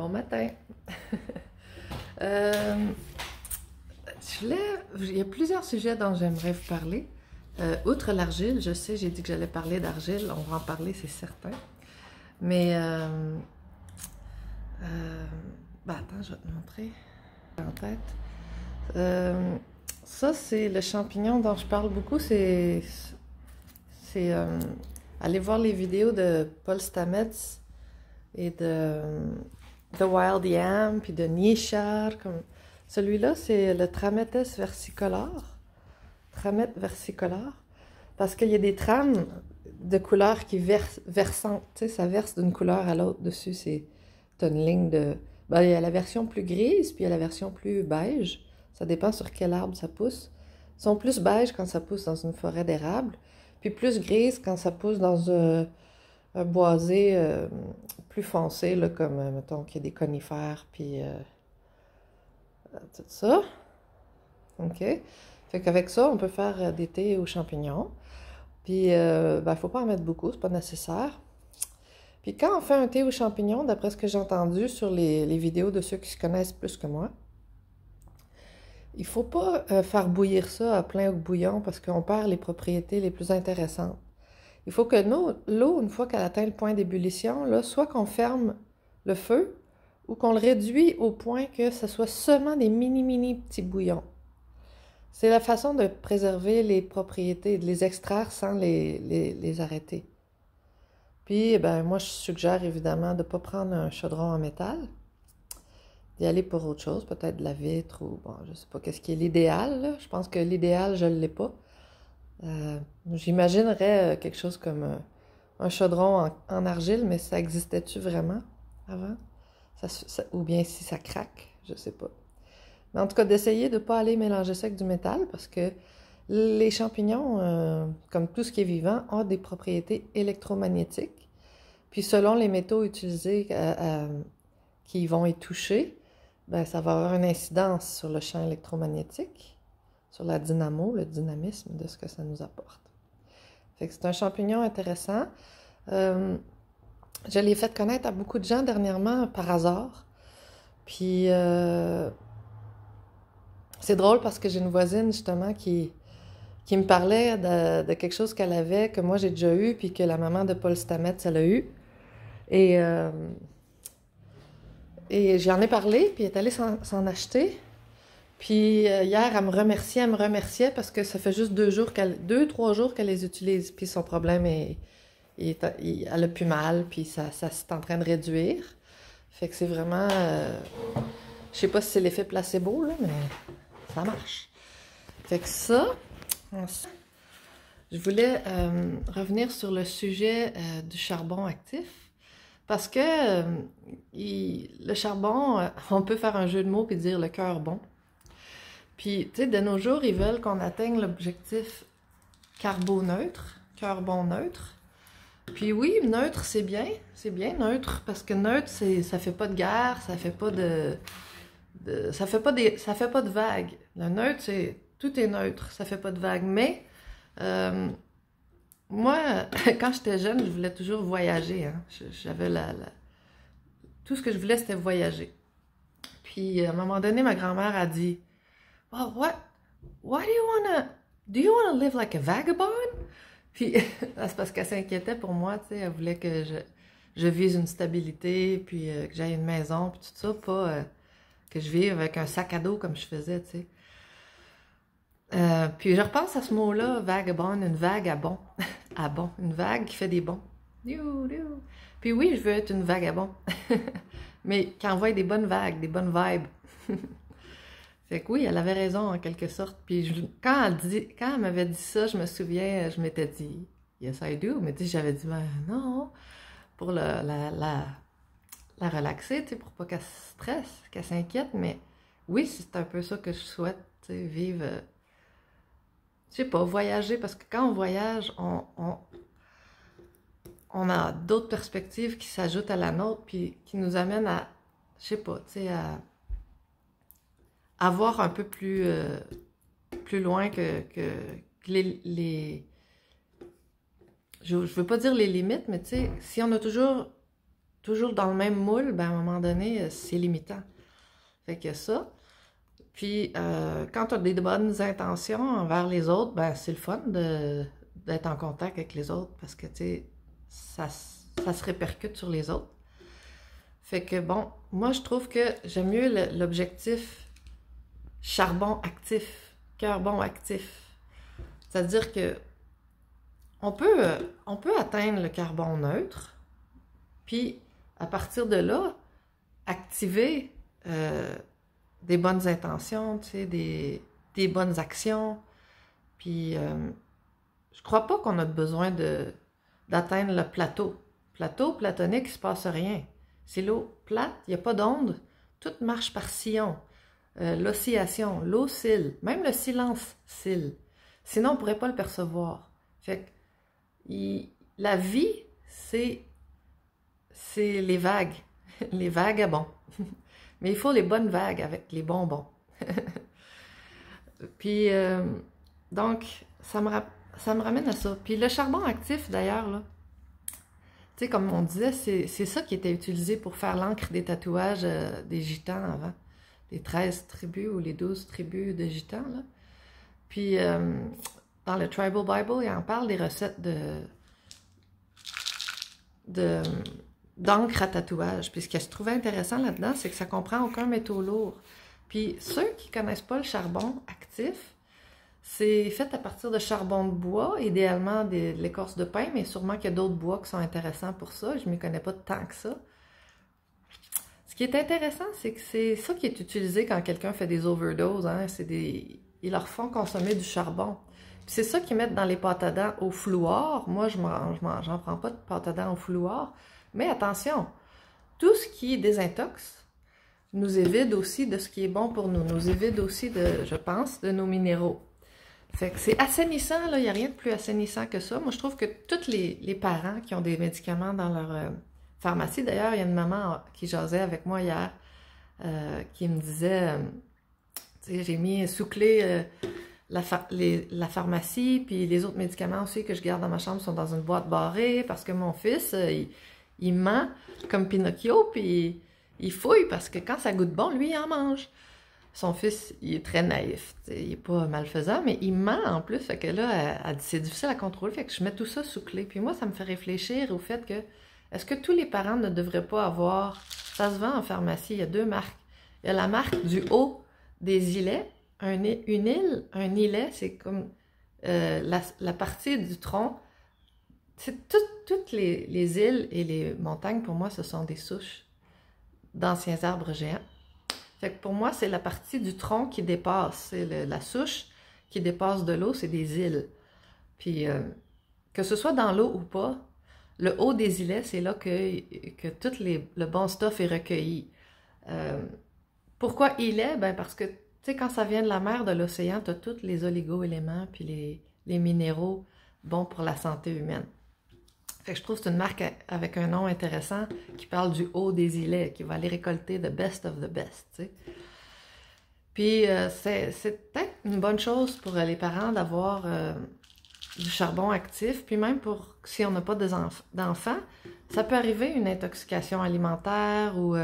Bon matin. Euh, il y a plusieurs sujets dont j'aimerais vous parler. Outre l'argile, je sais, j'ai dit que j'allais parler d'argile, on va en parler, c'est certain. Mais, attends, je vais te montrer en tête. Ça, c'est le champignon dont je parle beaucoup, allez voir les vidéos de Paul Stamets et de The Wild Yam, puis de Nishar. Celui-là, c'est le Trametes versicolare. Tramette versicolare. Parce qu'il y a des trames de couleurs qui versantes. Tu sais, ça verse d'une couleur à l'autre dessus. C'est une ligne de... Ben, il y a la version plus grise, puis il y a la version plus beige. Ça dépend sur quel arbre ça pousse. Ils sont plus beige quand ça pousse dans une forêt d'érable, puis plus grise quand ça pousse dans un boisé plus foncé, là, comme, mettons, qu'il y a des conifères, puis tout ça. OK? Fait qu'avec ça, on peut faire des thés aux champignons. Puis, il faut pas en mettre beaucoup, c'est pas nécessaire. Puis quand on fait un thé aux champignons, d'après ce que j'ai entendu sur les vidéos de ceux qui se connaissent plus que moi, il faut pas faire bouillir ça à plein bouillon parce qu'on perd les propriétés les plus intéressantes. Il faut que l'eau, une fois qu'elle atteint le point d'ébullition, là, soit qu'on ferme le feu ou qu'on le réduit au point que ce soit seulement des mini petits bouillons. C'est la façon de préserver les propriétés, de les extraire sans les arrêter. Puis, moi, je suggère évidemment de ne pas prendre un chaudron en métal, d'y aller pour autre chose, peut-être de la vitre ou, bon, je sais pas qu'est-ce qui est l'idéal, là. Je pense que l'idéal, je ne l'ai pas. J'imaginerais quelque chose comme un chaudron en argile, mais ça existait-tu vraiment avant? Ou bien si ça craque, je sais pas. Mais en tout cas, d'essayer de ne pas aller mélanger ça avec du métal, parce que les champignons, comme tout ce qui est vivant, ont des propriétés électromagnétiques. Puis selon les métaux utilisés qui vont y toucher, ça va avoir une incidence sur le champ électromagnétique, sur la dynamo, le dynamisme de ce que ça nous apporte. Fait que c'est un champignon intéressant. Je l'ai fait connaître à beaucoup de gens dernièrement par hasard. Puis c'est drôle parce que j'ai une voisine justement qui me parlait de quelque chose qu'elle avait, que moi j'ai déjà eu, puis que la maman de Paul Stamets, elle a eu. Et j'en ai parlé, puis elle est allée s'en acheter. Puis hier, elle me remerciait parce que ça fait juste 2-3 jours qu'elle les utilise. Puis son problème elle a plus mal, puis ça c'est en train de réduire. Fait que c'est vraiment... je sais pas si c'est l'effet placebo, là, mais ça marche. Fait que ça... Je voulais revenir sur le sujet du charbon actif. Parce que le charbon, on peut faire un jeu de mots et dire le cœur bon. Puis, tu sais, de nos jours, ils veulent qu'on atteigne l'objectif carboneutre, cœur bon neutre. Puis oui, neutre, c'est bien neutre, parce que neutre, ça fait pas de guerre, ça fait pas ça fait pas de vagues. Le neutre, tout est neutre, ça fait pas de vagues. Mais moi, quand j'étais jeune, je voulais toujours voyager. Hein. J'avais tout ce que je voulais, c'était voyager. Puis, à un moment donné, ma grand-mère a dit, « Well, why do you wanna live like a vagabond? » Puis, c'est parce qu'elle s'inquiétait pour moi, tu sais, elle voulait que je vise une stabilité, puis que j'aille une maison, puis tout ça, pas que je vive avec un sac à dos comme je faisais, tu sais. Puis je repense à ce mot-là, vagabond, une vague à bon. À bon, une vague qui fait des bons. Puis oui, je veux être une vagabond. Mais qui envoie des bonnes vagues, des bonnes vibes. Fait que oui, elle avait raison en quelque sorte. Puis quand elle m'avait dit ça, je me souviens, je m'étais dit, yes I do. Mais tu sais, j'avais dit, non, pour la relaxer, tu sais, pour pas qu'elle stresse, qu'elle s'inquiète. Mais oui, c'est un peu ça que je souhaite, tu sais, vivre... je sais pas, voyager, parce que quand on voyage, on a d'autres perspectives qui s'ajoutent à la nôtre, puis qui nous amènent à, je sais pas, tu sais, à voir un peu plus loin que je veux pas dire les limites, mais tu sais, si on a toujours toujours dans le même moule, ben à un moment donné, c'est limitant. Fait que ça. Puis, quand tu as des bonnes intentions envers les autres, ben c'est le fun d'être en contact avec les autres parce que, tu sais, ça se répercute sur les autres. Fait que, bon, moi, je trouve que j'aime mieux l'objectif charbon actif, carbone actif. C'est-à-dire que on peut atteindre le carbone neutre, puis à partir de là, activer des bonnes intentions, tu sais, des bonnes actions. Puis je crois pas qu'on a besoin d'atteindre le plateau. Plateau platonique, il ne se passe rien. C'est l'eau plate, il n'y a pas d'onde, tout marche par sillon. L'oscillation, l'eau oscille, même le silence oscille. Sinon, on ne pourrait pas le percevoir. Fait que la vie, c'est les vagues, les vagabonds. Mais il faut les bonnes vagues avec les bonbons. Puis, donc, ça me ramène à ça. Puis le charbon actif, d'ailleurs, là, tu sais, comme on disait, c'est ça qui était utilisé pour faire l'encre des tatouages des Gitans avant. Les 13 tribus ou les 12 tribus de Gitans, là. Puis, dans le Tribal Bible, il en parle des recettes d'encre à tatouage. Puis ce qui se trouvait intéressant là-dedans, c'est que ça comprend aucun métaux lourd. Puis ceux qui ne connaissent pas le charbon actif, c'est fait à partir de charbon de bois, idéalement de l'écorce de pin, mais sûrement qu'il y a d'autres bois qui sont intéressants pour ça. Je ne m'y connais pas tant que ça. Ce qui est intéressant, c'est que c'est ça qui est utilisé quand quelqu'un fait des overdoses. Hein? Ils leur font consommer du charbon. C'est ça qu'ils mettent dans les pâtes à dents au flouar. Moi, j'en prends pas de pâte à dents au flouar. Mais attention, tout ce qui désintoxe nous évite aussi de ce qui est bon pour nous. Nous évite aussi, je pense, de nos minéraux. Fait que c'est assainissant, là. Il n'y a rien de plus assainissant que ça. Moi, je trouve que tous les parents qui ont des médicaments dans leur pharmacie, d'ailleurs, il y a une maman qui jasait avec moi hier, qui me disait, tu sais, j'ai mis sous clé la pharmacie, puis les autres médicaments aussi que je garde dans ma chambre sont dans une boîte barrée, parce que mon fils, il ment comme Pinocchio, puis il fouille, parce que quand ça goûte bon, lui, il en mange. Son fils, il est très naïf, il n'est pas malfaisant, mais il ment en plus, fait que là, elle dit, c'est difficile à contrôler, fait que je mets tout ça sous clé. Puis moi, ça me fait réfléchir au fait que, est-ce que tous les parents ne devraient pas avoir, ça se vend en pharmacie, il y a 2 marques. Il y a la marque du haut des îlets, un îlet, c'est comme la partie du tronc. C'est toutes les îles et les montagnes, pour moi, ce sont des souches d'anciens arbres géants. Fait que pour moi, c'est la partie du tronc qui dépasse. C'est la souche qui dépasse de l'eau, c'est des îles. Puis, que ce soit dans l'eau ou pas, le haut des îlets, c'est là que tout le bon stuff est recueilli. Pourquoi îlet? Ben parce que, tu sais, quand ça vient de la mer, de l'océan, tu as tous les oligo-éléments puis les minéraux bons pour la santé humaine. Fait que je trouve que c'est une marque avec un nom intéressant qui parle du haut des îlets, qui va aller récolter the best of the best, tu sais. Puis c'est peut-être une bonne chose pour les parents d'avoir du charbon actif, puis même pour si on n'a pas d'enfants, ça peut arriver une intoxication alimentaire ou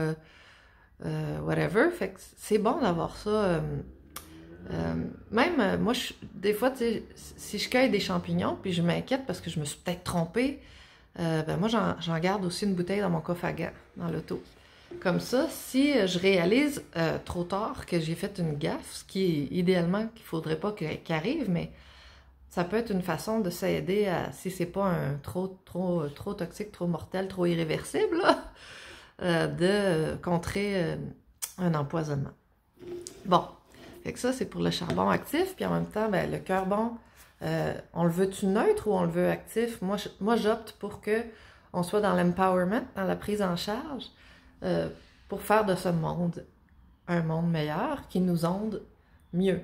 whatever. Fait que c'est bon d'avoir ça. Même moi, des fois, tu sais, si je cueille des champignons, puis je m'inquiète parce que je me suis peut-être trompée, ben moi, j'en garde aussi une bouteille dans mon coffre à gants, dans l'auto. Comme ça, si je réalise trop tard que j'ai fait une gaffe, ce qui est idéalement qu'il ne faudrait pas qu'il arrive, mais ça peut être une façon de s'aider à, si c'est pas un trop toxique, trop mortel, trop irréversible, là, de contrer un empoisonnement. Bon, fait que ça, c'est pour le charbon actif, puis en même temps, ben, le carbone, on le veut-tu neutre ou on le veut actif? Moi j'opte pour que on soit dans l'empowerment, dans la prise en charge, pour faire de ce monde un monde meilleur, qui nous onde mieux.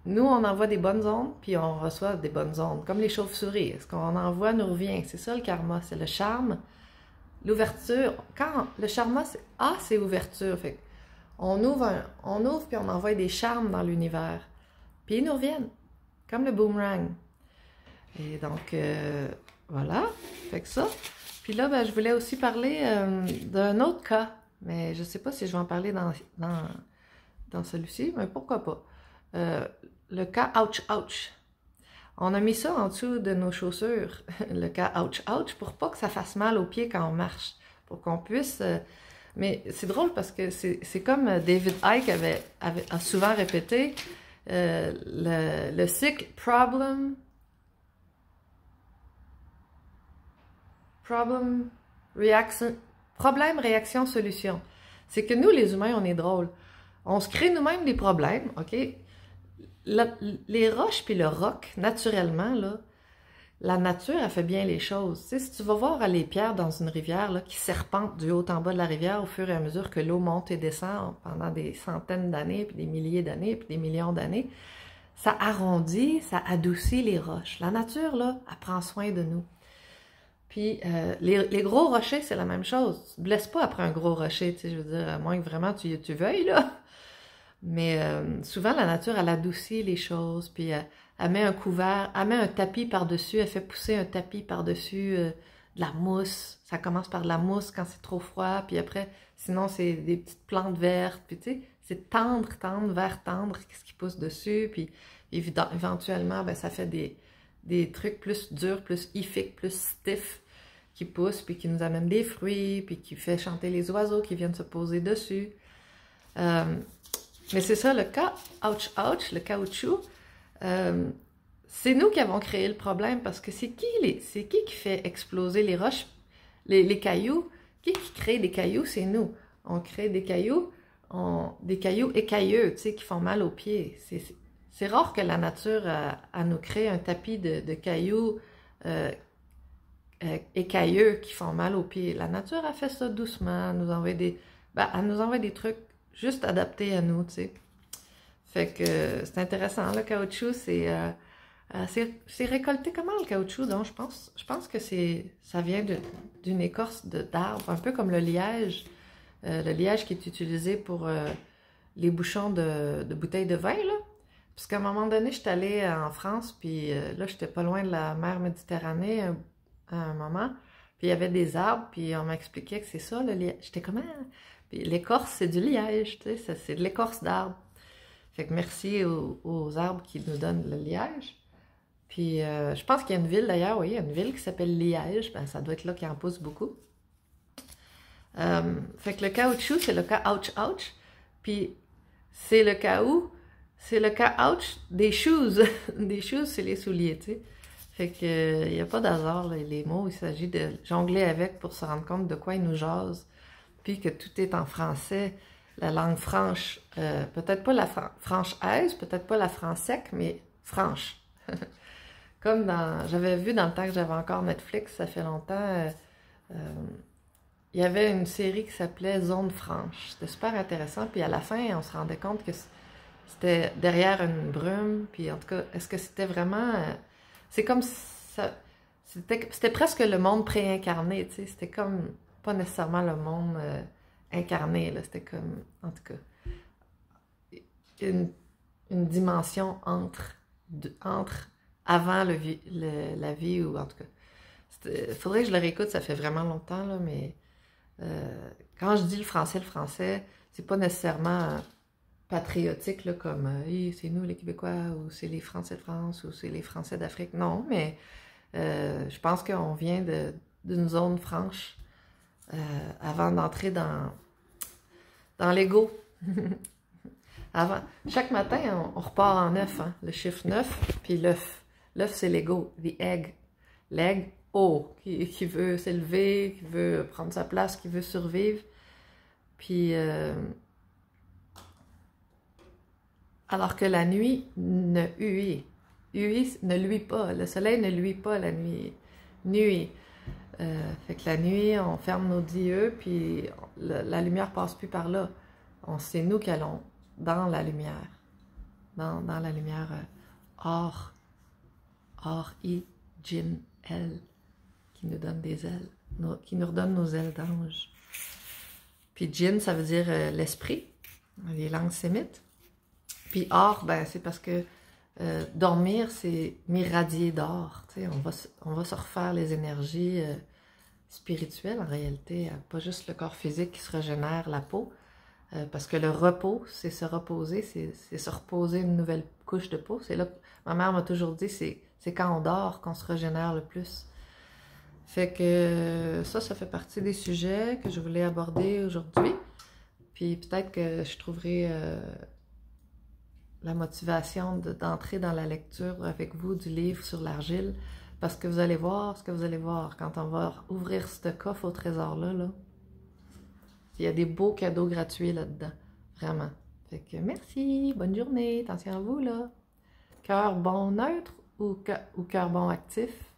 Nous, on envoie des bonnes ondes, puis on reçoit des bonnes ondes, comme les chauves-souris. Ce qu'on envoie nous revient. C'est ça le karma, c'est le charme, l'ouverture. Quand le charme, c'est ouverture. Fait on ouvre puis on envoie des charmes dans l'univers. Puis ils nous reviennent, comme le boomerang. Et donc, voilà, fait que ça. Puis Puis là, ben, je voulais aussi parler d'un autre cas, mais je ne sais pas si je vais en parler dans celui-ci, mais pourquoi pas. Le cas ouch ouch. On a mis ça en dessous de nos chaussures, le cas ouch ouch, pour pas que ça fasse mal aux pieds quand on marche, pour qu'on puisse... mais c'est drôle parce que c'est comme David Icke a souvent répété, le cycle problème, réaction, solution. C'est que nous, les humains, on est drôles. On se crée nous-mêmes des problèmes, OK? Les roches puis le roc, naturellement, là, la nature, elle fait bien les choses. Tu sais, si tu vas voir les pierres dans une rivière là, qui serpentent du haut en bas de la rivière au fur et à mesure que l'eau monte et descend pendant des centaines d'années, puis des milliers d'années, puis des millions d'années, ça arrondit, ça adoucit les roches. La nature, là, elle prend soin de nous. Puis les gros rochers, c'est la même chose. Tu ne te blesses pas après un gros rocher, tu sais, je veux dire, à moins que vraiment tu veuilles, là. Mais souvent, la nature, elle adoucit les choses, puis elle met un couvert, elle met un tapis par-dessus, elle fait pousser un tapis par-dessus de la mousse. Ça commence par de la mousse quand c'est trop froid, puis après, sinon, c'est des petites plantes vertes, puis tu sais, c'est tendre, vert tendre, qu'est-ce qui pousse dessus, puis éventuellement, ben, ça fait des trucs plus durs, plus iffiques, plus stiff, qui poussent, puis qui nous amènent des fruits, puis qui fait chanter les oiseaux qui viennent se poser dessus. Mais c'est ça, le cas ouch ouch, le caoutchouc, c'est nous qui avons créé le problème parce que c'est qui fait exploser les roches, les cailloux? Qui crée des cailloux? C'est nous. On crée des cailloux écailleux, tu sais, qui font mal aux pieds. C'est rare que la nature elle nous crée un tapis de cailloux écailleux qui font mal aux pieds. La nature a fait ça doucement, elle nous envoie des trucs juste adaptés à nous, tu sais. Fait que c'est intéressant, le caoutchouc, c'est récolté comment le caoutchouc? Donc, je pense que ça vient d'une écorce d'arbre, un peu comme le liège qui est utilisé pour les bouchons de bouteilles de vin, là. Parce qu'à un moment donné, j'étais allée en France, puis là, j'étais pas loin de la mer Méditerranée à un moment, puis il y avait des arbres, puis on m'expliquait que c'est ça, le liège. J'étais comme, ah! Puis l'écorce, c'est du liège, tu sais, c'est de l'écorce d'arbre. Fait que merci aux arbres qui nous donnent le liège. Puis je pense qu'il y a une ville d'ailleurs, oui, il y a une ville qui s'appelle Liège, ben, ça doit être là qu'il en pousse beaucoup. Fait que le caoutchouc, c'est le cas ouch ouch. Puis c'est le cas ouch des shoes. Des shoes, c'est les souliers, tu sais. Fait que il n'y a pas d'hasard, les mots, il s'agit de jongler avec pour se rendre compte de quoi ils nous jasent. Puis que tout est en français, la langue franche, peut-être pas la franche-aise, peut-être pas la francec, mais franche. Comme j'avais vu dans le temps que j'avais encore Netflix, ça fait longtemps, il y avait une série qui s'appelait Zone franche. C'était super intéressant, puis à la fin, on se rendait compte que c'était derrière une brume, puis en tout cas, est-ce que c'était vraiment... c'est comme ça... C'était presque le monde préincarné, tu sais, c'était comme... pas nécessairement le monde incarné, là, c'était comme, en tout cas, une dimension entre avant la vie, ou en tout cas, faudrait que je le réécoute, ça fait vraiment longtemps, là, mais quand je dis le français, c'est pas nécessairement patriotique, là, comme hey, c'est nous les Québécois, ou c'est les Français de France, ou c'est les Français d'Afrique, non, mais je pense qu'on vient d'une zone franche, avant d'entrer dans l'ego. Chaque matin, on repart en 9, hein, le chiffre 9, puis l'œuf. L'œuf, c'est l'ego, the egg. L'egg, qui veut s'élever, qui veut prendre sa place, qui veut survivre. Puis, alors que la nuit ne luit pas. Le soleil ne luit pas la nuit. Fait que la nuit, on ferme nos 10 yeux, puis la lumière passe plus par là. C'est nous qui allons dans la lumière. Dans la lumière or, I, Jin, L, qui nous donne des ailes, qui nous redonne nos ailes d'ange. Puis Jin, ça veut dire l'esprit, les langues sémites. Puis or, ben, c'est parce que dormir, c'est m'irradier d'or. On va se refaire les énergies. spirituel en réalité, pas juste le corps physique qui se régénère, la peau. Parce que le repos, c'est se reposer, c'est se reposer une nouvelle couche de peau. C'est là que ma mère m'a toujours dit, c'est quand on dort qu'on se régénère le plus. Fait que ça fait partie des sujets que je voulais aborder aujourd'hui. Puis peut-être que je trouverai la motivation d'entrer dans la lecture avec vous du livre sur l'argile. Parce que vous allez voir ce que vous allez voir quand on va ouvrir ce coffre au trésor-là. Là. Il y a des beaux cadeaux gratuits là-dedans. Vraiment. Fait que merci, bonne journée, attention à vous là. Cœur bon neutre ou cœur bon actif?